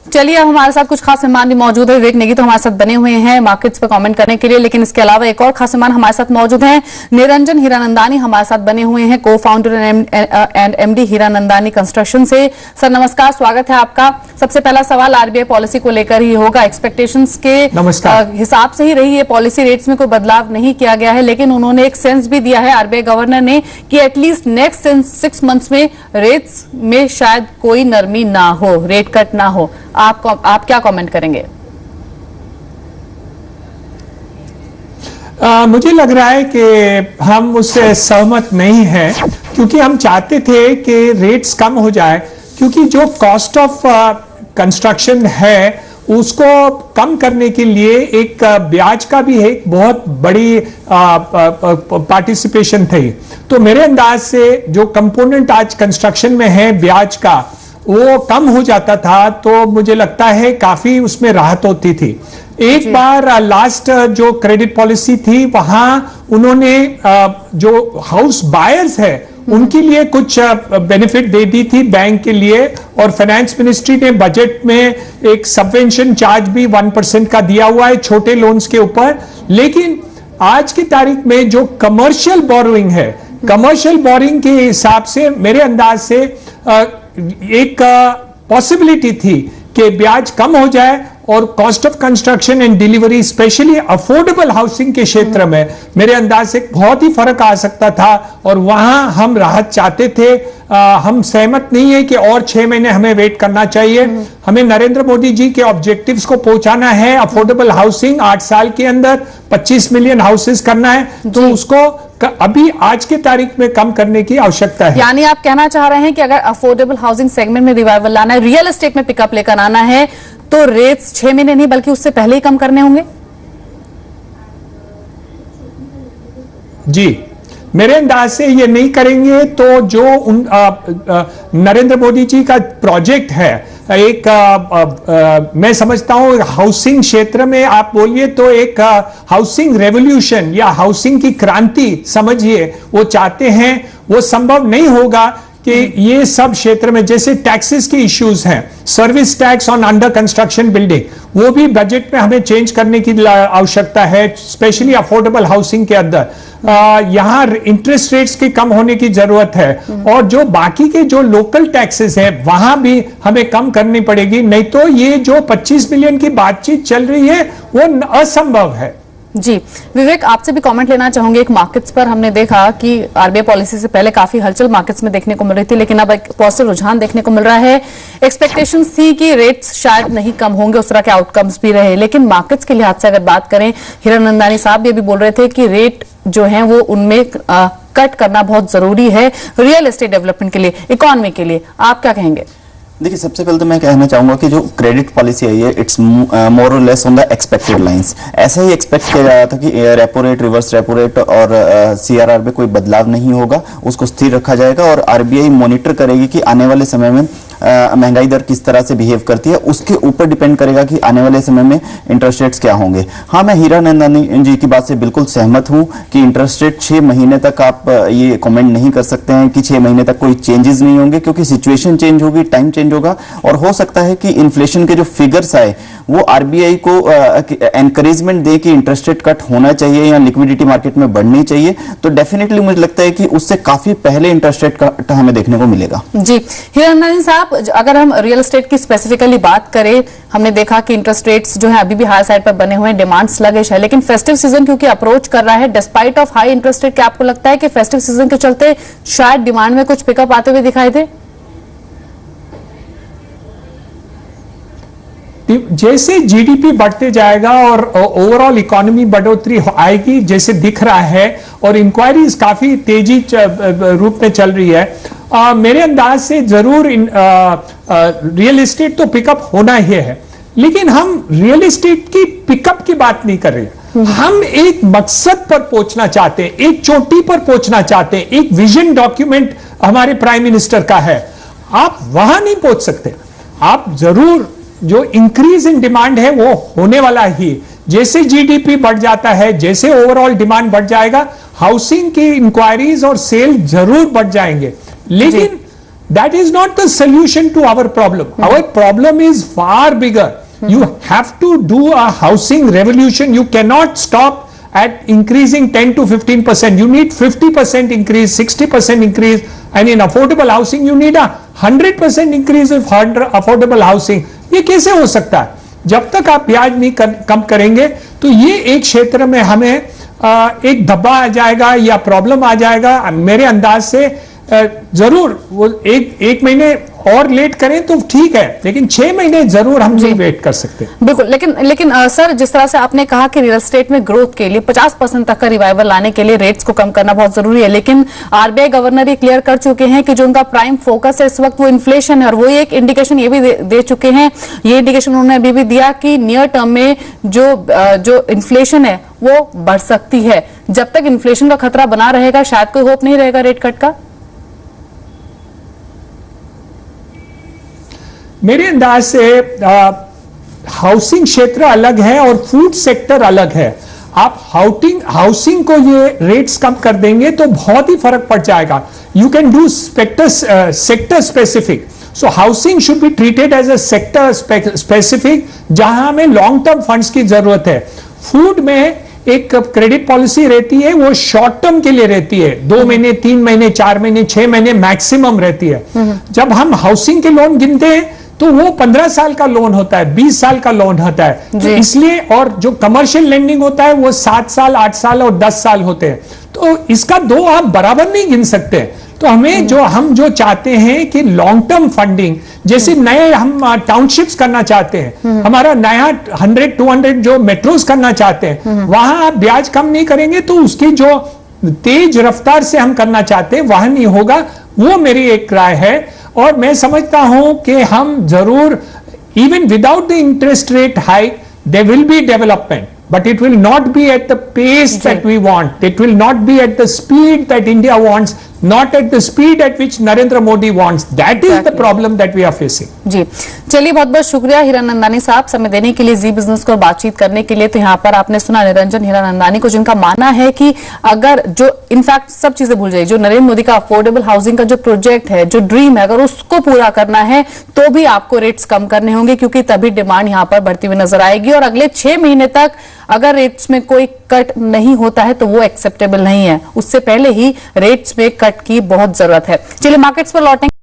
चलिए, अब हमारे साथ कुछ खास मेहमान भी मौजूद है। विवेक नेगी तो हमारे साथ बने हुए हैं मार्केट्स पर कमेंट करने के लिए, लेकिन इसके अलावा एक और खास मेहमान हमारे साथ मौजूद हैं। निरंजन हीरानंदानी हमारे साथ बने हुए हैं, को founder and MD Hiranandani construction से। सर नमस्कार, स्वागत है आपका। सबसे पहला सवाल आरबीआई पॉलिसी को लेकर ही होगा। एक्सपेक्टेशंस के हिसाब से ही रही है पॉलिसी, रेट्स में कोई बदलाव नहीं किया गया है, लेकिन उन्होंने एक सेंस भी दिया है आरबीआई गवर्नर ने कि एटलीस्ट नेक्स्ट 6 मंथ्स में रेट्स में शायद कोई नरमी ना हो, रेट कट ना हो। आप क्या कमेंट करेंगे? मुझे लग रहा है कि हम उससे सहमत नहीं हैं, क्योंकि हम चाहते थे कि रेट्स कम हो जाए, क्योंकि जो कॉस्ट ऑफ कंस्ट्रक्शन है उसको कम करने के लिए एक ब्याज का भी एक बहुत बड़ी पार्टिसिपेशन थी। तो मेरे अंदाज से जो कंपोनेंट आज कंस्ट्रक्शन में है ब्याज का, वो कम हो जाता था, तो मुझे लगता है काफी उसमें राहत होती थी। एक बार लास्ट जो क्रेडिट पॉलिसी थी, वहां उन्होंने जो हाउस बायर्स है उनके लिए कुछ बेनिफिट दे दी थी बैंक के लिए, और फाइनेंस मिनिस्ट्री ने बजट में एक सबवेंशन चार्ज भी 1% का दिया हुआ है छोटे लोन्स के ऊपर। लेकिन आज की तारीख में जो कमर्शियल बोरोइंग है, कमर्शियल बोरोइंग के हिसाब से मेरे अंदाज से एक पॉसिबिलिटी थी कि ब्याज कम हो जाए, और cost of construction and delivery specially affordable housing के क्षेत्र में मेरे अंदाज से बहुत ही फर्क आ सकता था, और वहां हम राहत चाहते थे। हम सहमत नहीं है कि और 6 महीने हमें वेट करना चाहिए। हमें नरेंद्र मोदी जी के ऑब्जेक्टिव्स को पहुंचाना है। अफोर्डेबल हाउसिंग 8 साल के अंदर 25 मिलियन हाउसेस करना है, तो उसको अभी आज के तारीख में कम करने की आवश्यकता है। यानी आप कहना चाह रहे हैं कि अगर अफोर्डेबल हाउसिंग सेगमेंट में रिवाइवल लाना है, रियल एस्टेट में पिकअप लेकर आना है, तो रेट्स 6 महीने नहीं बल्कि उससे पहले ही कम करने होंगे? जी, मेरे अंदाज से ये नहीं करेंगे तो जो नरेंद्र मोदी जी का प्रोजेक्ट है, मैं समझता हूं हाउसिंग क्षेत्र में आप बोलिए तो एक हाउसिंग रेवोल्यूशन या हाउसिंग की क्रांति समझिए, वो चाहते हैं। वो संभव नहीं होगा कि ये सब क्षेत्र में, जैसे टैक्सेस के इश्यूज हैं, service tax on under construction building, वो भी बजट में हमें चेंज करने की आवश्यकता है, स्पेशली अफोर्डेबल हाउसिंग के अंदर। यहाँ इंटरेस्ट रेट्स के कम होने की जरूरत है, और जो बाकी के जो लोकल टैक्सेस हैं वहां भी हमें कम करनी पड़ेगी, नहीं तो ये जो 25 मिलियन की बातचीत चल रही है वो असंभव है। जी, विवेक आपसे भी कमेंट लेना चाहूंगे। एक मार्केट्स पर हमने देखा कि आरबीआई पॉलिसी से पहले काफी हलचल मार्केट्स में देखने को मिल रही थी, लेकिन अब एक पॉजिटिव रुझान देखने को मिल रहा है। एक्सपेक्टेशंस थी कि रेट्स शायद नहीं कम होंगे, उस तरह के आउटकम्स भी रहे, लेकिन मार्केट्स के लिहाज से अगर बात करें, हीरानंदानी साहब भी अभी बोल रहे थे कि रेट जो है वो उनमें कट करना बहुत जरूरी है रियल एस्टेट डेवलपमेंट के लिए, इकोनॉमी के लिए। आप क्या कहेंगे? देखिए, सबसे पहले तो मैं कहना चाहूंगा कि जो क्रेडिट पॉलिसी आई है, इट्स मोर और less on the expected lines. ऐसा ही एक्सपेक्ट किया जा रहा था कि repo rate, reverse repo rate और सीआरआर में कोई बदलाव नहीं होगा, उसको स्थिर रखा जाएगा, और आरबीआई मॉनिटर करेगी कि आने वाले समय में महंगाई दर किस तरह से बिहेव करती है। उसके ऊपर डिपेंड करेगा कि आने वाले समय में इंटरेस्ट रेट्स क्या होंगे। हाँ, मैं हीरानंदानी जी की बात से बिल्कुल सहमत हूं कि इंटरेस्ट रेट 6 महीने तक आप ये कमेंट नहीं कर सकते हैं कि 6 महीने तक कोई चेंजेस नहीं होंगे, क्योंकि सिचुएशन चेंज होगी, टाइम चेंज होगा, और हो सकता है कि इन्फ्लेशन के जो फिगर्स आए वो आरबीआई को एनकरेजमेंट दे कि इंटरेस्ट रेट कट होना चाहिए या लिक्विडिटी मार्केट में बढ़नी चाहिए। तो डेफिनेटली मुझे लगता है कि उससे काफी पहले इंटरेस्ट रेट कट हमें देखने को मिलेगा। जी, हीरानंदानी साहब, अगर हम रियल एस्टेट की स्पेसिफिकली बात करें, हमने देखा कि इंटरेस्ट रेट्स जो है अभी भी हाई साइड पर बने हुए हैं, डिमांड स्लगिश है, लेकिन फेस्टिव सीजन क्योंकि अप्रोच कर रहा है, despite of high interest rate, क्या आपको लगता है कि फेस्टिव सीजन के चलते शायद डिमांड में कुछ पिकअप आते हुए दिखाई दे? जैसे जीडीपी बढ़ते जाएगा और ओवरऑल इकोनॉमी बढ़ोतरी आएगी जैसे दिख रहा है, और इंक्वायरीज काफी तेजी रूप में चल रही है, मेरे अंदाज से जरूर रियल एस्टेट तो पिकअप होना ही है। लेकिन हम रियल एस्टेट की पिकअप की बात नहीं कर रहे, हम एक मकसद पर पहुंचना चाहते हैं, एक चोटी पर पहुंचना चाहते हैं। एक विजन डॉक्यूमेंट हमारे प्राइम मिनिस्टर का है, आप वहां नहीं पहुंच सकते। आप जरूर जो इंक्रीज इन डिमांड है वो होने वाला ही, जैसे जीडीपी बढ़ जाता है, जैसे ओवरऑल डिमांड बढ़ जाएगा, हाउसिंग की इंक्वायरीज और सेल जरूर बढ़ जाएंगे। लेकिन That is not the solution to our problem. Our problem is far bigger. You have to do a housing revolution. You cannot stop at increasing 10 to 15%. You need 50% increase, 60% increase, and in affordable housing you need a 100% increase of affordable housing. ये कैसे हो सकता है? जब तक आप ब्याज नहीं कम करेंगे तो ये एक क्षेत्र में हमें एक धब्बा आ जाएगा या प्रॉब्लम आ जाएगा। मेरे अंदाज से जरूर वो एक महीने और लेट करें तो ठीक है, लेकिन 6 महीने जरूर हम नहीं वेट कर सकते। बिल्कुल, लेकिन सर, जिस तरह से आपने कहा कि रियल एस्टेट में ग्रोथ के लिए 50% तक का रिवाइवल लाने के लिए रेट्स को कम करना बहुत जरूरी है, लेकिन आरबीआई गवर्नर ये क्लियर कर चुके हैं कि जो उनका प्राइम फोकस है इस वक्त वो इन्फ्लेशन है, और वो एक इंडिकेशन ये भी दे चुके हैं, ये इंडिकेशन उन्होंने अभी भी दिया कि नियर टर्म में जो इन्फ्लेशन है वो बढ़ सकती है। जब तक इन्फ्लेशन का खतरा बना रहेगा शायद कोई होप नहीं रहेगा रेट कट का। मेरे अंदाज से हाउसिंग क्षेत्र अलग है और फूड सेक्टर अलग है। आप हाउसिंग को ये रेट्स कम कर देंगे तो बहुत ही फर्क पड़ जाएगा। You can do sector specific. So housing should be treated as a sector specific, जहां हमें लॉन्ग टर्म फंड्स की जरूरत है। फूड में एक क्रेडिट पॉलिसी रहती है, वो शॉर्ट टर्म के लिए रहती है, 2 महीने, 3 महीने, 4 महीने, 6 महीने मैक्सिमम रहती है। जब हम हाउसिंग के लोन गिनते हैं तो वो 15 साल का लोन होता है, 20 साल का लोन होता है, तो इसलिए, और जो कमर्शियल लेंडिंग होता है वो 7 साल, 8 साल और 10 साल होते हैं, तो इसका 2 आप बराबर नहीं गिन सकते। तो हमें हम जो चाहते हैं कि लॉन्ग टर्म फंडिंग, जैसे नए हम टाउनशिप्स करना चाहते हैं, हमारा नया 100-200 जो मेट्रोज करना चाहते हैं, वहां आप ब्याज कम नहीं करेंगे तो उसकी जो तेज रफ्तार से हम करना चाहते हैं वहां नहीं होगा। वो मेरी एक राय है, और मैं समझता हूं कि हम जरूर, even without the interest rate hike, there will be development, but it will not be at the pace that we want. It will not be at the speed that India wants, not at the speed at which Narendra Modi wants. That is the problem that we are facing. जी, चलिए, बहुत बहुत शुक्रिया हीरानंदानी साहब समय देने के लिए, जी business को बातचीत करने के लिए। तो यहाँ पर आपने सुना निरंजन हीरानंदानी को, जिनका मानना है कि अगर जो इनफैक्ट सब चीजें भूल जाइए, जो नरेंद्र मोदी का अफोर्डेबल हाउसिंग का जो प्रोजेक्ट है, जो ड्रीम है, अगर उसको पूरा करना है तो भी आपको रेट्स कम करने होंगे, क्योंकि तभी डिमांड यहाँ पर बढ़ती हुई नजर आएगी। और अगले 6 महीने तक अगर रेट्स में कोई कट नहीं होता है तो वो एक्सेप्टेबल नहीं है। उससे पहले ही रेट्स में कट की बहुत जरूरत है। चलिए मार्केट्स पर लौटेंगे।